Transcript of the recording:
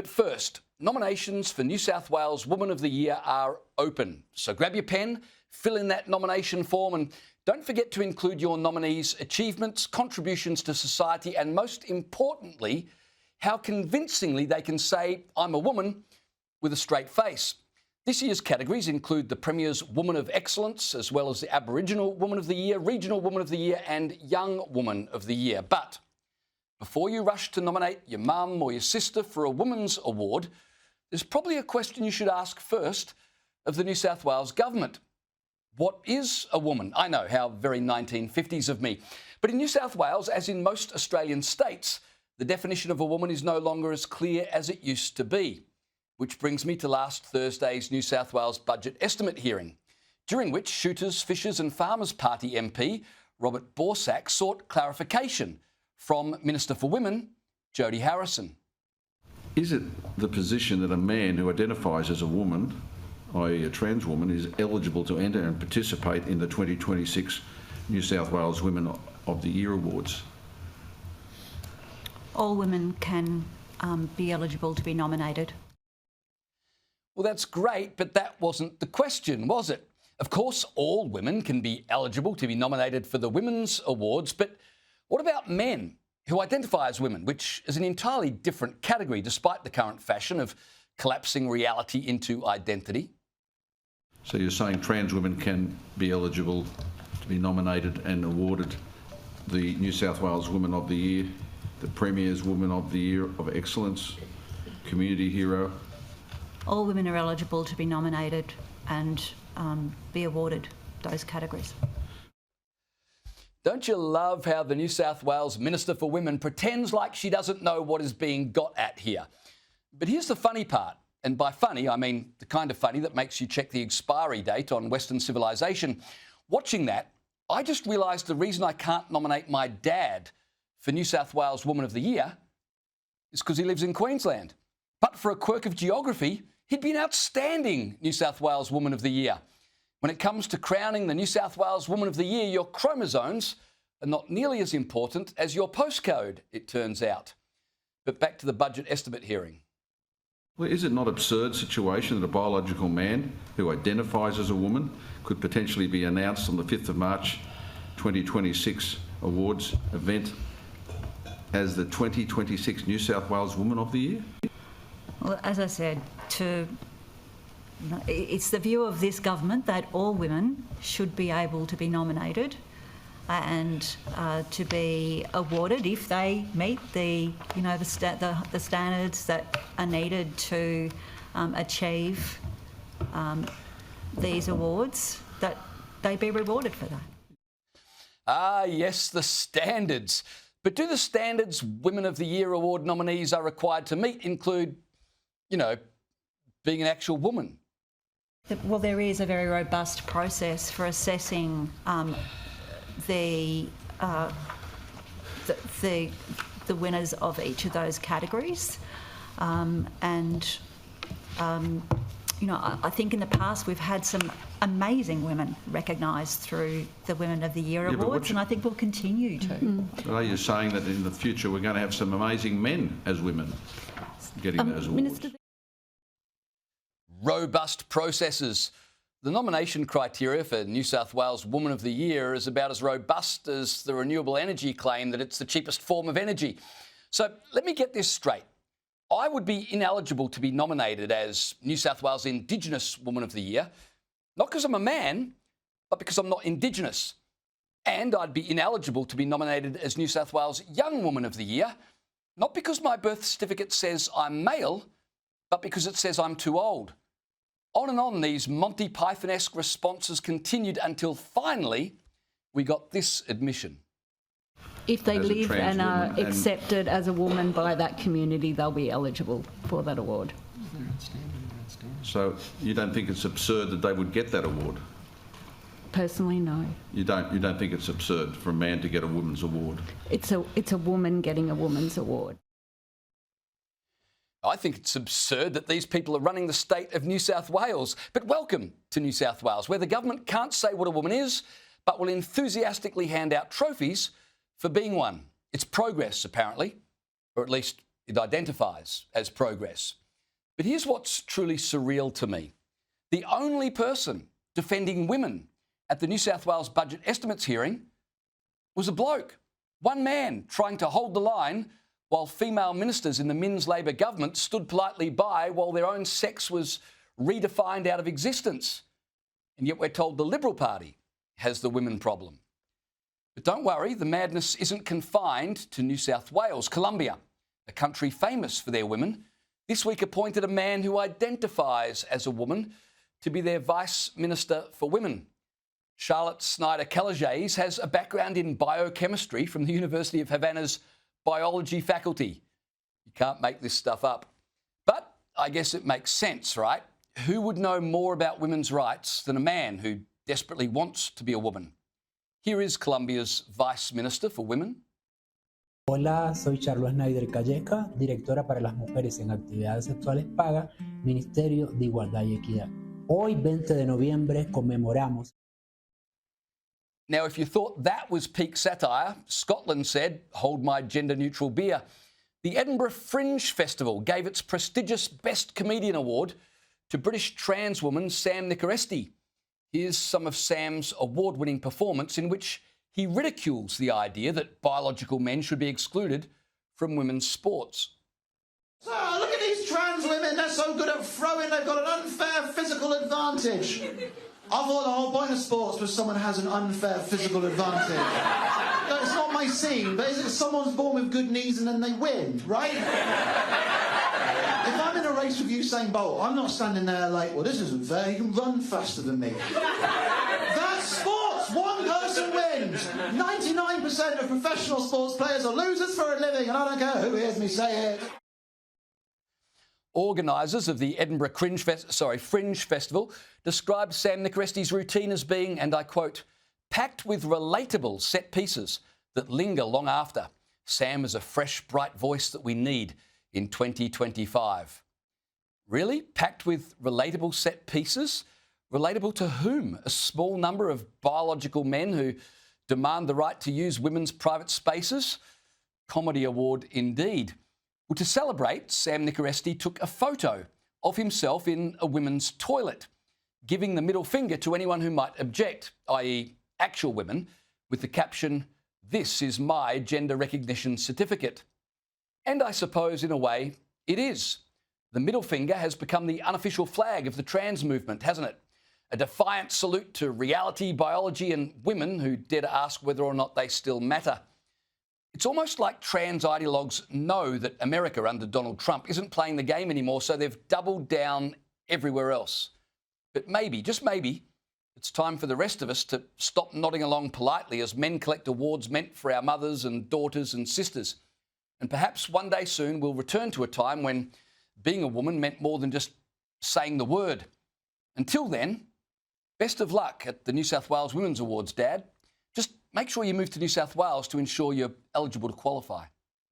But first, nominations for New South Wales Woman of the Year are open. So grab your pen, fill in that nomination form, and don't forget to include your nominees' achievements, contributions to society, and most importantly, how convincingly they can say, "I'm a woman," with a straight face. This year's categories include the Premier's Woman of Excellence, as well as the Aboriginal Woman of the Year, Regional Woman of the Year, and Young Woman of the Year. But before you rush to nominate your mum or your sister for a Women's Award, there's probably a question you should ask first of the New South Wales Government. What is a woman? I know, how very 1950s of me. But in New South Wales, as in most Australian states, the definition of a woman is no longer as clear as it used to be. Which brings me to last Thursday's New South Wales budget estimate hearing, during which Shooters, Fishers and Farmers Party MP Robert Borsak sought clarification from Minister for Women, Jodie Harrison. Is it the position that a man who identifies as a woman, i.e. a trans woman, is eligible to enter and participate in the 2026 New South Wales Women of the Year Awards? All women can be eligible to be nominated. Well, that's great, but that wasn't the question, was it? Of course, all women can be eligible to be nominated for the Women's Awards, but what about men who identify as women, which is an entirely different category, despite the current fashion of collapsing reality into identity? So you're saying trans women can be eligible to be nominated and awarded the New South Wales Woman of the Year, the Premier's Woman of the Year of Excellence, Community Hero? All women are eligible to be nominated and be awarded those categories. Don't you love how the New South Wales Minister for Women pretends like she doesn't know what is being got at here? But here's the funny part, and by funny I mean the kind of funny that makes you check the expiry date on Western civilization. Watching that, I just realised the reason I can't nominate my dad for New South Wales Woman of the Year is because he lives in Queensland. But for a quirk of geography, he'd be an outstanding New South Wales Woman of the Year. When it comes to crowning the New South Wales Woman of the Year, your chromosomes are not nearly as important as your postcode, it turns out. But back to the budget estimate hearing. Well, is it not an absurd situation that a biological man who identifies as a woman could potentially be announced on the 5th of March 2026 awards event as the 2026 New South Wales Woman of the Year? Well, as I said, it's the view of this government that all women should be able to be nominated and to be awarded if they meet the standards that are needed to achieve these awards, that they be rewarded for that. Ah, yes, the standards. But do the standards Women of the Year award nominees are required to meet include, being an actual woman? Well, there is a very robust process for assessing the winners of each of those categories, I think in the past we've had some amazing women recognised through the Women of the Year awards, and I think we'll continue to. But are you saying that in the future we're going to have some amazing men as women getting those awards? Minister, Robust processes. The nomination criteria for New South Wales Woman of the Year is about as robust as the renewable energy claim that it's the cheapest form of energy. So let me get this straight. I would be ineligible to be nominated as New South Wales Indigenous Woman of the Year, not because I'm a man, but because I'm not Indigenous. And I'd be ineligible to be nominated as New South Wales Young Woman of the Year, not because my birth certificate says I'm male, but because it says I'm too old. On and on these Monty Python-esque responses continued until finally we got this admission. if they As a live trans and are woman and- accepted as a woman by that community, they'll be eligible for that award. So you don't think it's absurd that they would get that award? Personally, no. You don't think it's absurd for a man to get a woman's award? It's a woman getting a woman's award. I think it's absurd that these people are running the state of New South Wales. But welcome to New South Wales, where the government can't say what a woman is, but will enthusiastically hand out trophies for being one. It's progress, apparently, or at least it identifies as progress. But here's what's truly surreal to me. The only person defending women at the New South Wales budget estimates hearing was a bloke. One man trying to hold the line while female ministers in the Min's Labor government stood politely by while their own sex was redefined out of existence. And yet we're told the Liberal Party has the women problem. But don't worry, the madness isn't confined to New South Wales. Colombia, a country famous for their women, this week appointed a man who identifies as a woman to be their Vice Minister for Women. Charlotte Snyder-Calages has a background in biochemistry from the University of Havana's biology faculty. You can't make this stuff up. But I guess it makes sense, right? Who would know more about women's rights than a man who desperately wants to be a woman? Here is Colombia's Vice Minister for Women. Hola, soy Charlotte Snyder-Calleja, directora para las mujeres en actividades sexuales pagas, Ministerio de Igualdad y Equidad. Hoy, 20 de noviembre, conmemoramos. Now, if you thought that was peak satire, Scotland said, hold my gender-neutral beer. The Edinburgh Fringe Festival gave its prestigious Best Comedian Award to British trans woman Sam Nicoresti. Here's some of Sam's award-winning performance in which he ridicules the idea that biological men should be excluded from women's sports. So, look at these trans women, they're so good at throwing, they've got an unfair physical advantage. I thought the whole point of sports was someone has an unfair physical advantage. No, it's not my scene, but is it someone's born with good knees and then they win, right? If I'm in a race with Usain Bolt, I'm not standing there like, well, this isn't fair, he can run faster than me. That's sports, one person wins. 99% of professional sports players are losers for a living, and I don't care who hears me say it. Organisers of the Edinburgh Fringe Festival described Sam Nicoresti's routine as being, and I quote, packed with relatable set pieces that linger long after. Sam is a fresh, bright voice that we need in 2025. Really? Packed with relatable set pieces? Relatable to whom? A small number of biological men who demand the right to use women's private spaces? Comedy award indeed. Well, to celebrate, Sam Nicoresti took a photo of himself in a women's toilet, giving the middle finger to anyone who might object, i.e. actual women, with the caption, "This is my gender recognition certificate." And I suppose, in a way, it is. The middle finger has become the unofficial flag of the trans movement, hasn't it? A defiant salute to reality, biology and women who dare to ask whether or not they still matter. It's almost like trans ideologues know that America under Donald Trump isn't playing the game anymore, so they've doubled down everywhere else. But maybe, just maybe, it's time for the rest of us to stop nodding along politely as men collect awards meant for our mothers and daughters and sisters. And perhaps one day soon we'll return to a time when being a woman meant more than just saying the word. Until then, best of luck at the New South Wales Women's Awards, Dad. Just make sure you move to New South Wales to ensure you're eligible to qualify.